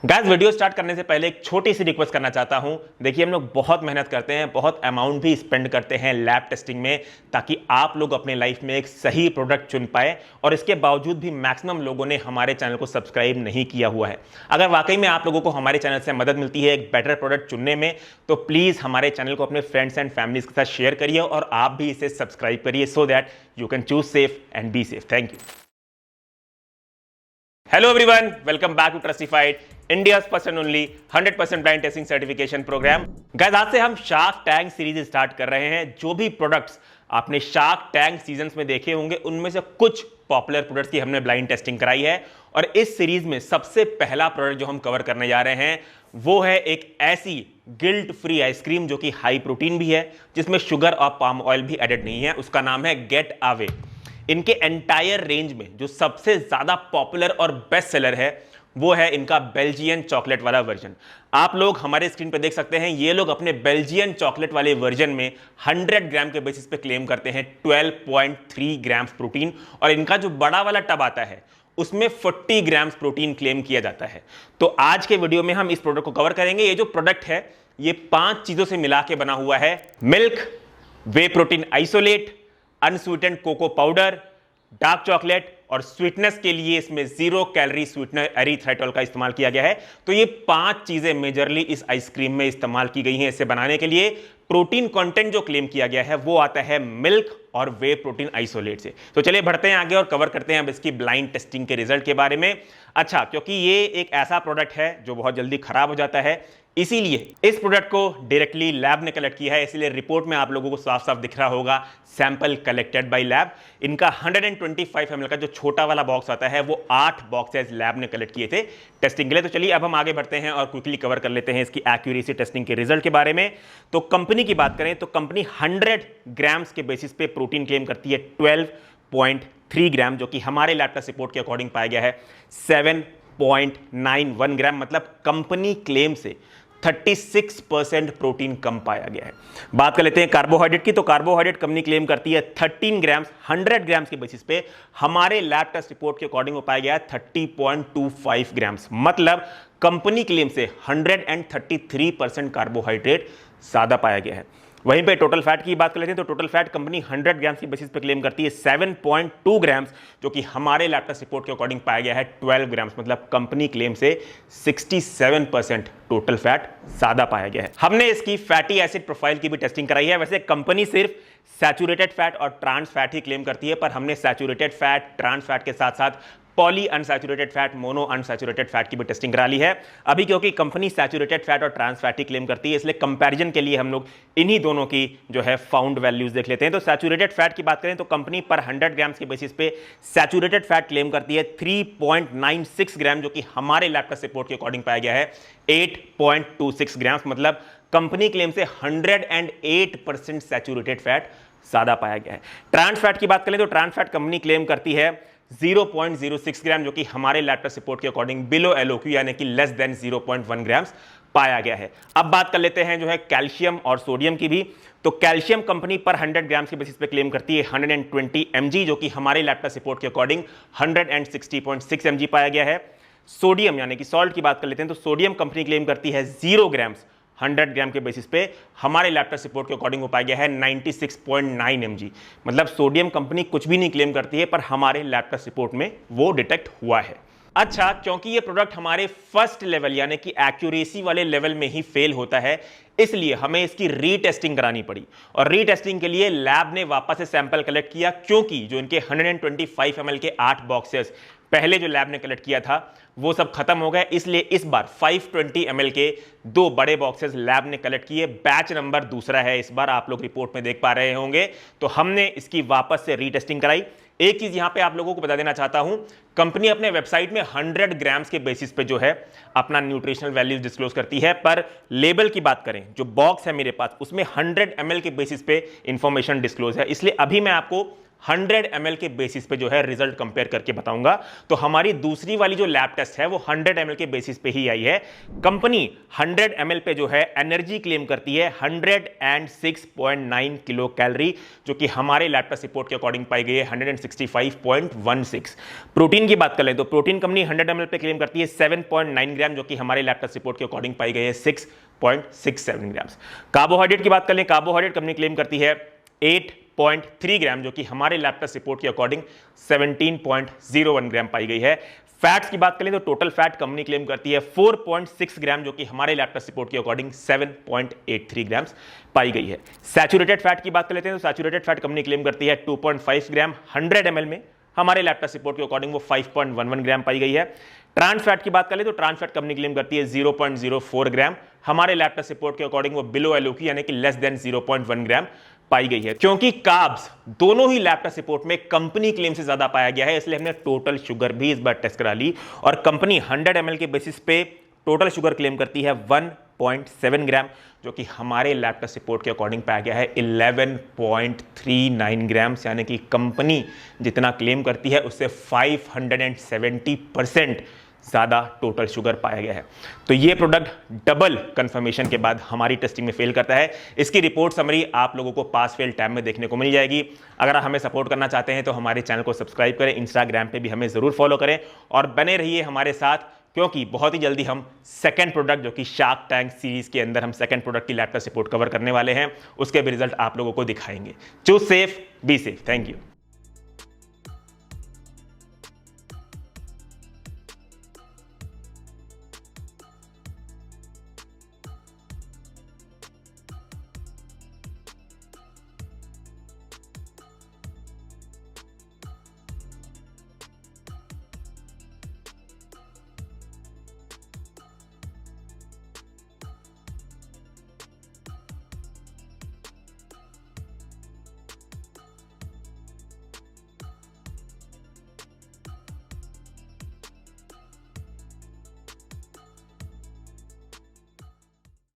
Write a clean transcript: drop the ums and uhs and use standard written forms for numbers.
Guys video start करने से पहले एक छोटी सी रिक्वेस्ट करना चाहता हूं। देखिए हम लोग बहुत मेहनत करते हैं, बहुत अमाउंट भी स्पेंड करते हैं लैब टेस्टिंग में, ताकि आप लोग अपने लाइफ में एक सही प्रोडक्ट चुन पाए। और इसके बावजूद भी मैक्सिमम लोगों ने हमारे चैनल को सब्सक्राइब नहीं किया हुआ है। अगर वाकई में आप लोगों को हमारे चैनल से मदद मिलती है एक बेटर प्रोडक्ट चुनने में, तो प्लीज हमारे चैनल को अपने फ्रेंड्स एंड फैमिलीज के साथ शेयर करिए और आप भी इसे सब्सक्राइब करिए, so that you can choose safe and be safe. Thank you. Hello everyone, welcome back to Trustified, India's first and only 100% blind testing certification programme. Guys आज से हम शार्क टैंक सीरीज स्टार्ट कर रहे हैं। जो भी products आपने shark tank seasons में देखे होंगे, उनमें से कुछ पॉपुलर प्रोडक्ट्स की हमने ब्लाइंड टेस्टिंग कराई है। और इस सीरीज में सबसे पहला प्रोडक्ट जो हम कवर करने जा रहे हैं वो है एक ऐसी गिल्ट फ्री आइसक्रीम जो कि हाई प्रोटीन भी है, जिसमें शुगर और पाम ऑयल भी एडेड नहीं है। उसका नाम है गेट अवे। इनके एंटायर रेंज में जो सबसे ज्यादा पॉपुलर और बेस्ट सेलर है वो है इनका बेल्जियन चॉकलेट वाला वर्जन। आप लोग हमारे स्क्रीन पे देख सकते हैं, ये लोग अपने बेल्जियन चॉकलेट वाले वर्जन में 100 ग्राम के बेसिस पे क्लेम करते हैं 12.3 ग्राम्स प्रोटीन। और इनका जो बड़ा वाला टब आता है उसमें 40 ग्राम्स प्रोटीन क्लेम किया जाता है। तो आज के वीडियो में हम इस प्रोडक्ट को कवर करेंगे। ये जो प्रोडक्ट है ये 5 चीजों से मिला के बना हुआ है: milk, whey protein isolate, unsweetened cocoa powder, dark chocolate, और स्वीटनेस के लिए इसमें 0 कैलोरी स्वीटनर एरिथ्राइटोल का इस्तेमाल किया गया है। तो ये 5 चीजें मेजरली इस आइसक्रीम में इस्तेमाल की गई हैं इसे बनाने के लिए। प्रोटीन कंटेंट जो क्लेम किया गया है वो आता है मिल्क और वे प्रोटीन आइसोलेट से। तो चलिए बढ़ते हैं आगे और कवर करते हैं अब इसकी ब्लाइंड टेस्टिंग के रिजल्ट के बारे में। अच्छा, क्योंकि ये एक ऐसा प्रोडक्ट है जो बहुत जल्दी खराब हो जाता है, इसीलिए इस प्रोडक्ट को डायरेक्टली लैब ने कलेक्ट किया है। इसलिए रिपोर्ट में आप लोगों को साफ साफ दिख रहा होगा सैंपल कलेक्टेड बाय लैब। इनका 125 ml का जो छोटा वाला बॉक्स आता है वो 8 बॉक्सेस लैब ने कलेक्ट किए थे टेस्टिंग के लिए। तो चलिए अब हम आगे बढ़ते हैं और क्विकली कवर कर लेते हैं इसकी एक्यूरेसी टेस्टिंग के रिजल्ट के बारे में। तो कंपनी की बात करें तो कंपनी 100 ग्राम्स के बेसिस पे प्रोटीन क्लेम करती है 12.3 ग्राम, जो कि हमारे लैब टेस्ट रिपोर्ट के अकॉर्डिंग पाया गया है 7.91 ग्राम। मतलब कंपनी क्लेम से 36% प्रोटीन कम पाया गया है। बात कर लेते हैं कार्बोहाइड्रेट की। तो कार्बोहाइड्रेट कंपनी क्लेम करती है 13 ग्राम्स 100 ग्राम्स के बेसिस पे। हमारे लैब टेस्ट रिपोर्ट के अकॉर्डिंग वो पाया गया है 30.25 ग्राम्स। मतलब कंपनी क्लेम से 133% कार्बोहाइड्रेट ज्यादा पाया गया है। वहीं पे टोटल फैट की बात कर लेते हैं तो टोटल फैट कंपनी 100 ग्राम्स की बेसिस पे क्लेम करती है 7.2 ग्राम्स, जो कि हमारे लैब टेस्ट रिपोर्ट के अकॉर्डिंग पाया गया है 12 ग्राम्स। मतलब कंपनी क्लेम से 67% टोटल फैट ज्यादा पाया गया है। हमने इसकी फैटी एसिड प्रोफाइल की भी टेस्टिंग कराई है। वैसे कंपनी सिर्फ सैचुरेटेड फैट और ट्रांस फैट ही क्लेम करती है, पर हमने सैचुरेटेड फैट, ट्रांस फैट के साथ साथ poly unsaturated fat, mono unsaturated fat की भी टेस्टिंग करा ली है। अभी क्योंकि कंपनी सैचुरेटेड फैट और ट्रांस फैट ही क्लेम करती है, इसलिए कंपैरिजन के लिए हम लोग इन्हीं दोनों की जो है फाउंड वैल्यूज देख लेते हैं। तो सैचुरेटेड फैट की बात करें तो कंपनी पर 100 ग्राम्स के बेसिस पे सैचुरेटेड फैट क्लेम करती है 3.96 ग्राम, जो कि हमारे लैब टेस्ट रिपोर्ट के अकॉर्डिंग पाया गया है 8.26 ग्राम्स। मतलब कंपनी क्लेम से 108% सैचुरेटेड फैट ज्यादा पाया गया है। ट्रांस फैट की बात करें तो ट्रांस फैट कंपनी क्लेम करती है 0.06 ग्राम, जो कि हमारे लैब टेस्ट रिपोर्ट के अकॉर्डिंग बिलो एलओक्यू यानी कि लेस देन 0.1 ग्राम्स पाया गया है। अब बात कर लेते हैं जो है कैल्शियम और सोडियम की भी। तो कैल्शियम कंपनी पर 100 ग्राम्स के बेसिस पे क्लेम करती है 120 mg, जो कि हमारे लैब टेस्ट रिपोर्ट के अकॉर्डिंग 160.6 mg पाया गया है। सोडियम यानी कि सॉल्ट की बात कर लेते हैं तो सोडियम कंपनी क्लेम करती है 0 ग्राम्स 100 ग्राम के बेसिस पे। हमारे लैब टेस्ट रिपोर्ट के अकॉर्डिंग वो पाया गया है 96.9 mg। मतलब सोडियम कंपनी कुछ भी नहीं क्लेम करती है, पर हमारे लैब टेस्ट रिपोर्ट में वो डिटेक्ट हुआ है। अच्छा, क्योंकि ये प्रोडक्ट हमारे फर्स्ट लेवल यानी कि एक्यूरेसी वाले लेवल में ही फेल होता है, इसलिए हमें इसकी रीटेस्टिंग करानी पड़ी। और रीटेस्टिंग के लिए लैब ने वापस से सैंपल कलेक्ट किया, क्योंकि जो इनके 125 ml के 8 बॉक्सेस पहले जो लैब ने कलेक्ट किया था वो सब खत्म हो गए। इसलिए इस बार 520 ml के 2 बड़े बॉक्सेस लैब ने कलेक्ट किए। बैच नंबर दूसरा है इस बार, आप लोग रिपोर्ट में देख पा रहे होंगे। तो हमने इसकी वापस से रीटेस्टिंग कराई। एक चीज यहां पे आप लोगों को बता देना चाहता हूं, कंपनी अपने वेबसाइट में 100 ग्राम्स के बेसिस पे जो है अपना न्यूट्रिशनल वैल्यूज डिस्क्लोज करती है, पर लेबल की बात करें जो बॉक्स है मेरे पास उसमें 100 ml के बेसिस पे इंफॉर्मेशन डिस्क्लोज है। इसलिए अभी मैं आपको 100 ml के बेसिस पे जो है रिजल्ट कंपेयर करके बताऊंगा। तो हमारी दूसरी वाली जो लैब टेस्ट है वो 100 ml के बेसिस पे ही आई है। कंपनी 100 ml पे जो है एनर्जी क्लेम करती है 106.9 किलो कैलोरी, जो कि हमारे लैब टेस्ट रिपोर्ट के अकॉर्डिंग पाई गई है 165.16। प्रोटीन की बात कर ले तो प्रोटीन कंपनी 100 ml पे क्लेम करती है 7.9 ग्राम, जो कि हमारे लैब टेस्ट रिपोर्ट के अकॉर्डिंग पाई गई है 6.67 ग्राम। कार्बोहाइड्रेट की बात कर ले, कार्बोहाइड्रेट कंपनी क्लेम करती है 8.3 ग्राम, जो कि हमारे लैब टेस्ट रिपोर्ट के अकॉर्डिंग 17.01 ग्राम पाई गई है। फैट्स की बात करें तो टोटल फैट कंपनी क्लेम करती है 4.6 ग्राम, जो कि हमारे लैब टेस्ट रिपोर्ट के अकॉर्डिंग 7.83 ग्राम पाई गई है। सैचुरेटेड फैट की बात कर लेते हैं तो सैचुरेटेड फैट कंपनी क्लेम करती है 2.5 ग्राम 100 ml में, हमारे लैब टेस्ट रिपोर्ट के अकॉर्डिंग वो 5.11 ग्राम पाई गई है। ट्रांस फैट की बात करें तो ट्रांस फैट कंपनी क्लेम करती है 0.04 ग्राम, हमारे लैब टेस्ट रिपोर्ट के अकॉर्डिंग वो बिलो एलओक्यू यानी कि लेस देन 0.1 ग्राम पाई गई है। क्योंकि कार्ब्स दोनों ही लैब टेस्ट रिपोर्ट में कंपनी क्लेम से ज्यादा पाया गया है, इसलिए हमने टोटल शुगर भी इस बार टेस्ट करा ली और कंपनी 100 ml के बेसिस पे टोटल शुगर क्लेम करती है 1.7 ग्राम, जो कि हमारे लैब टेस्ट रिपोर्ट के अकॉर्डिंग पाया गया है 11.39 ग्राम, यानी कि कंपनी जितना क्लेम करती है उससे 570% ज़्यादा टोटल शुगर पाया गया है। तो ये प्रोडक्ट डबल कंफर्मेशन के बाद हमारी टेस्टिंग में फेल करता है। इसकी रिपोर्ट समरी आप लोगों को पास फेल टैब में देखने को मिल जाएगी। अगर आप हमें सपोर्ट करना चाहते हैं तो हमारे चैनल को सब्सक्राइब करें, इंस्टाग्राम पे भी हमें ज़रूर फॉलो करें और बने रहिए हमारे साथ, क्योंकि बहुत ही जल्दी हम सेकंड प्रोडक्ट जो कि शार्क टैंक सीरीज के अंदर हम सेकंड प्रोडक्ट की लैब टेस्ट रिपोर्ट कवर करने वाले हैं, उसके भी रिजल्ट आप लोगों को दिखाएंगे। Choose safe, B safe. Thank you.